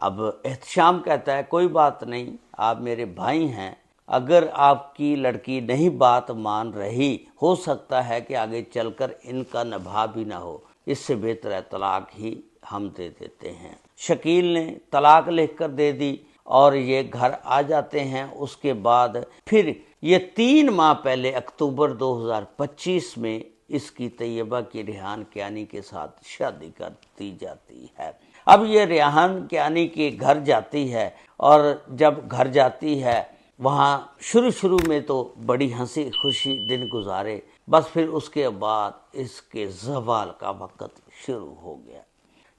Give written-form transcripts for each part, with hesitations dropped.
اب احتشام کہتا ہے کوئی بات نہیں، آپ میرے بھائی ہیں، اگر آپ کی لڑکی نہیں بات مان رہی، ہو سکتا ہے کہ آگے چل کر ان کا نبھا بھی نہ ہو، اس سے بہتر ہے طلاق ہی ہم دے دیتے ہیں۔ شکیل نے طلاق لکھ کر دے دی اور یہ گھر آ جاتے ہیں۔ اس کے بعد پھر یہ 3 ماہ پہلے اکتوبر 2025 میں اس کی طیبہ کی ریحان کیانی کے ساتھ شادی کر دی جاتی ہے۔ اب یہ ریحان کیانی کے گھر جاتی ہے، اور جب گھر جاتی ہے وہاں شروع میں تو بڑی ہنسی خوشی دن گزارے، بس پھر اس کے بعد اس کے زوال کا وقت شروع ہو گیا۔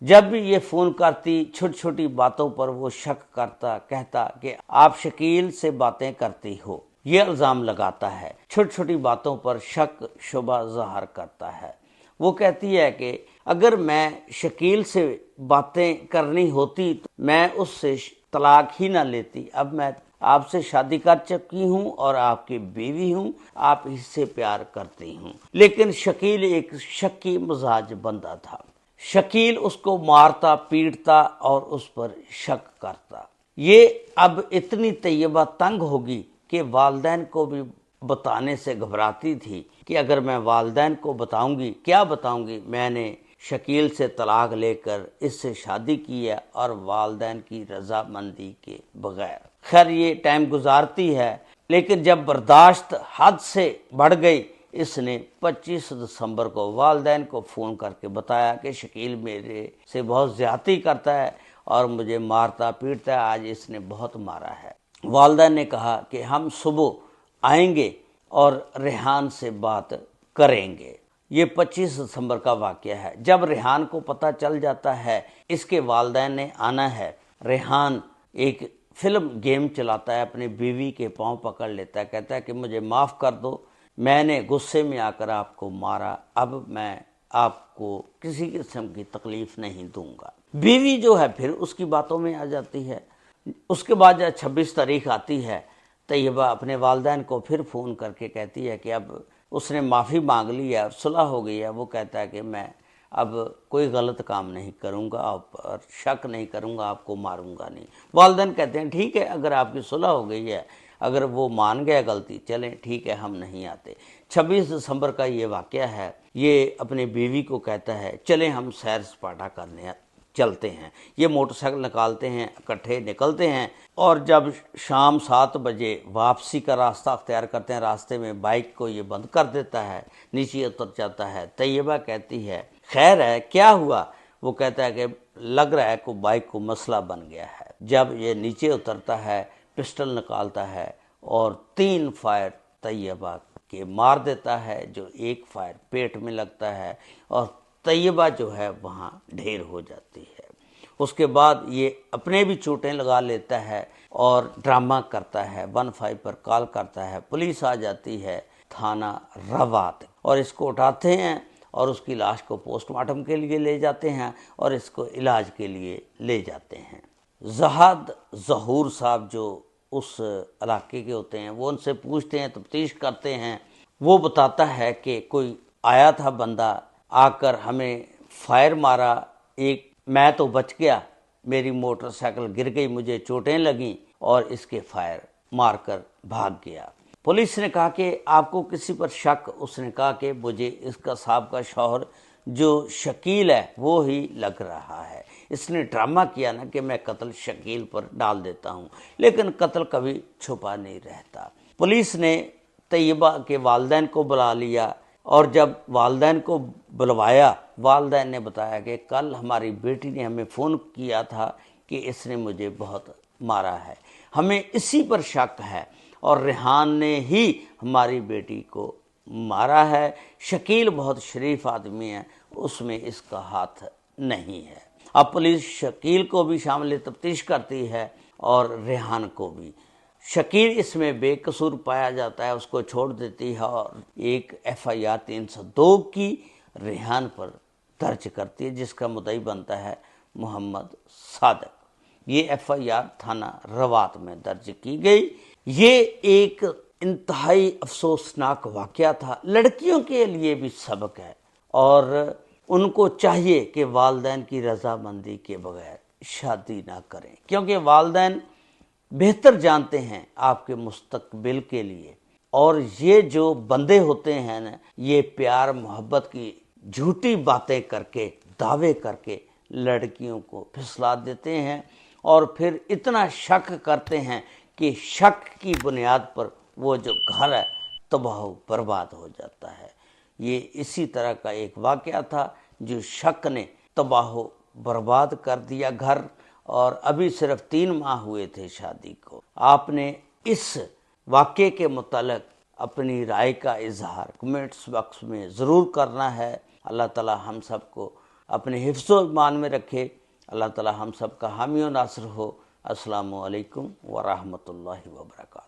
جب بھی یہ فون کرتی، چھوٹی چھوٹی باتوں پر وہ شک کرتا، کہتا کہ آپ شکیل سے باتیں کرتی ہو، یہ الزام لگاتا ہے، چھوٹی چھوٹی باتوں پر شک شبہ ظاہر کرتا ہے۔ وہ کہتی ہے کہ اگر میں شکیل سے باتیں کرنی ہوتی تو میں اس سے طلاق ہی نہ لیتی، اب میں آپ سے شادی کر چکی ہوں اور آپ کی بیوی ہوں، آپ اس سے پیار کرتی ہوں۔ لیکن شکیل ایک شکی مزاج بندہ تھا، شکیل اس کو مارتا پیٹتا اور اس پر شک کرتا۔ یہ اب اتنی طیبہ تنگ ہوگی کہ والدین کو بھی بتانے سے گھبراتی تھی کہ اگر میں والدین کو بتاؤں گی، کیا بتاؤں گی، میں نے شکیل سے طلاق لے کر اس سے شادی کی ہے اور والدین کی رضامندی کے بغیر۔ خیر یہ ٹائم گزارتی ہے، لیکن جب برداشت حد سے بڑھ گئی، اس نے 25 دسمبر کو والدین کو فون کر کے بتایا کہ شکیل میرے سے بہت زیادتی کرتا ہے اور مجھے مارتا پیٹتا ہے، آج اس نے بہت مارا ہے۔ والدین نے کہا کہ ہم صبح آئیں گے اور ریحان سے بات کریں گے۔ یہ 25 دسمبر کا واقعہ ہے۔ جب ریحان کو پتہ چل جاتا ہے اس کے والدین نے آنا ہے، ریحان ایک فلم گیم چلاتا ہے، اپنی بیوی کے پاؤں پکڑ لیتا ہے، کہتا ہے کہ مجھے معاف کر دو، میں نے غصے میں آ کر آپ کو مارا، اب میں آپ کو کسی قسم کی تکلیف نہیں دوں گا۔ بیوی جو ہے پھر اس کی باتوں میں آ جاتی ہے۔ اس کے بعد جب 26 تاریخ آتی ہے، طیبہ اپنے والدین کو پھر فون کر کے کہتی ہے کہ اب اس نے معافی مانگ لی ہے، صلح ہو گئی ہے۔ وہ کہتا ہے کہ میں اب کوئی غلط کام نہیں کروں گا، آپ پر شک نہیں کروں گا، آپ کو ماروں گا نہیں۔ والدین کہتے ہیں ٹھیک ہے، اگر آپ کی صلح ہو گئی ہے، اگر وہ مان گیا غلطی، چلیں ٹھیک ہے، ہم نہیں آتے۔ 26 دسمبر کا یہ واقعہ ہے۔ یہ اپنی بیوی کو کہتا ہے چلیں ہم سیر سپاٹا کرنے چلتے ہیں۔ یہ موٹر سائیکل نکالتے ہیں، اکٹھے نکلتے ہیں، اور جب شام 7 بجے واپسی کا راستہ اختیار کرتے ہیں، راستے میں بائک کو یہ بند کر دیتا ہے، نیچے اتر جاتا ہے۔ طیبہ کہتی ہے خیر ہے، کیا ہوا؟ وہ کہتا ہے کہ لگ رہا ہے کہ بائک کو مسئلہ بن گیا ہے۔ جب یہ نیچے اترتا ہے، پسٹل نکالتا ہے اور 3 فائر طیبہ کے مار دیتا ہے، جو 1 فائر پیٹ میں لگتا ہے، اور طیبہ جو ہے وہاں ڈھیر ہو جاتی ہے۔ اس کے بعد یہ اپنے بھی چوٹیں لگا لیتا ہے اور ڈرامہ کرتا ہے، 15 پر کال کرتا ہے، پولیس آ جاتی ہے، تھانہ روات، اور اس کو اٹھاتے ہیں اور اس کی لاش کو پوسٹ مارٹم کے لیے لے جاتے ہیں اور اس کو علاج کے لیے لے جاتے ہیں۔ زہاد ظہور صاحب جو اس علاقے کے ہوتے ہیں، وہ ان سے پوچھتے ہیں، تفتیش کرتے ہیں۔ وہ بتاتا ہے کہ کوئی آیا تھا بندہ، آ کر ہمیں فائر مارا، میں تو بچ گیا، میری موٹر سائیکل گر گئی، مجھے چوٹیں لگیں اور اس کے فائر مار کر بھاگ گیا۔ پولیس نے کہا کہ آپ کو کسی پر شک؟ اس نے کہا کہ مجھے اس کا صاحب کا شوہر جو شکیل ہے وہ ہی لگ رہا ہے۔ اس نے ڈرامہ کیا نا کہ میں قتل شکیل پر ڈال دیتا ہوں، لیکن قتل کبھی چھپا نہیں رہتا۔ پولیس نے طیبہ کے والدین کو بلا لیا، اور جب والدین کو بلوایا، والدین نے بتایا کہ کل ہماری بیٹی نے ہمیں فون کیا تھا کہ اس نے مجھے بہت مارا ہے، ہمیں اسی پر شک ہے، اور ریحان نے ہی ہماری بیٹی کو مارا ہے۔ شکیل بہت شریف آدمی ہے، اس میں اس کا ہاتھ نہیں ہے۔ اب پولیس شکیل کو بھی شامل تفتیش کرتی ہے اور ریحان کو بھی۔ شکیل اس میں بے قصور پایا جاتا ہے، اس کو چھوڑ دیتی ہے اور ایک FIR 302 کی ریحان پر درج کرتی ہے، جس کا مدعی بنتا ہے محمد صادق۔ یہ FIR تھانہ روات میں درج کی گئی۔ یہ ایک انتہائی افسوسناک واقعہ تھا، لڑکیوں کے لیے بھی سبق ہے، اور ان کو چاہیے کہ والدین کی رضامندی کے بغیر شادی نہ کریں، کیونکہ والدین بہتر جانتے ہیں آپ کے مستقبل کے لیے، اور یہ جو بندے ہوتے ہیں نا، یہ پیار محبت کی جھوٹی باتیں کر کے، دعوے کر کے لڑکیوں کو پھسلا دیتے ہیں، اور پھر اتنا شک کرتے ہیں کہ شک کی بنیاد پر وہ جو گھر ہے تباہ و برباد ہو جاتا ہے۔ یہ اسی طرح کا ایک واقعہ تھا جو شک نے تباہ و برباد کر دیا گھر، اور ابھی صرف 3 ماہ ہوئے تھے شادی کو۔ آپ نے اس واقعے کے متعلق اپنی رائے کا اظہار کمنٹس باکس میں ضرور کرنا ہے۔ اللہ تعالی ہم سب کو اپنے حفظ و ایمان میں رکھے، اللہ تعالی ہم سب کا حامی و ناصر ہو۔ السلام علیکم ورحمۃ اللہ وبرکاتہ۔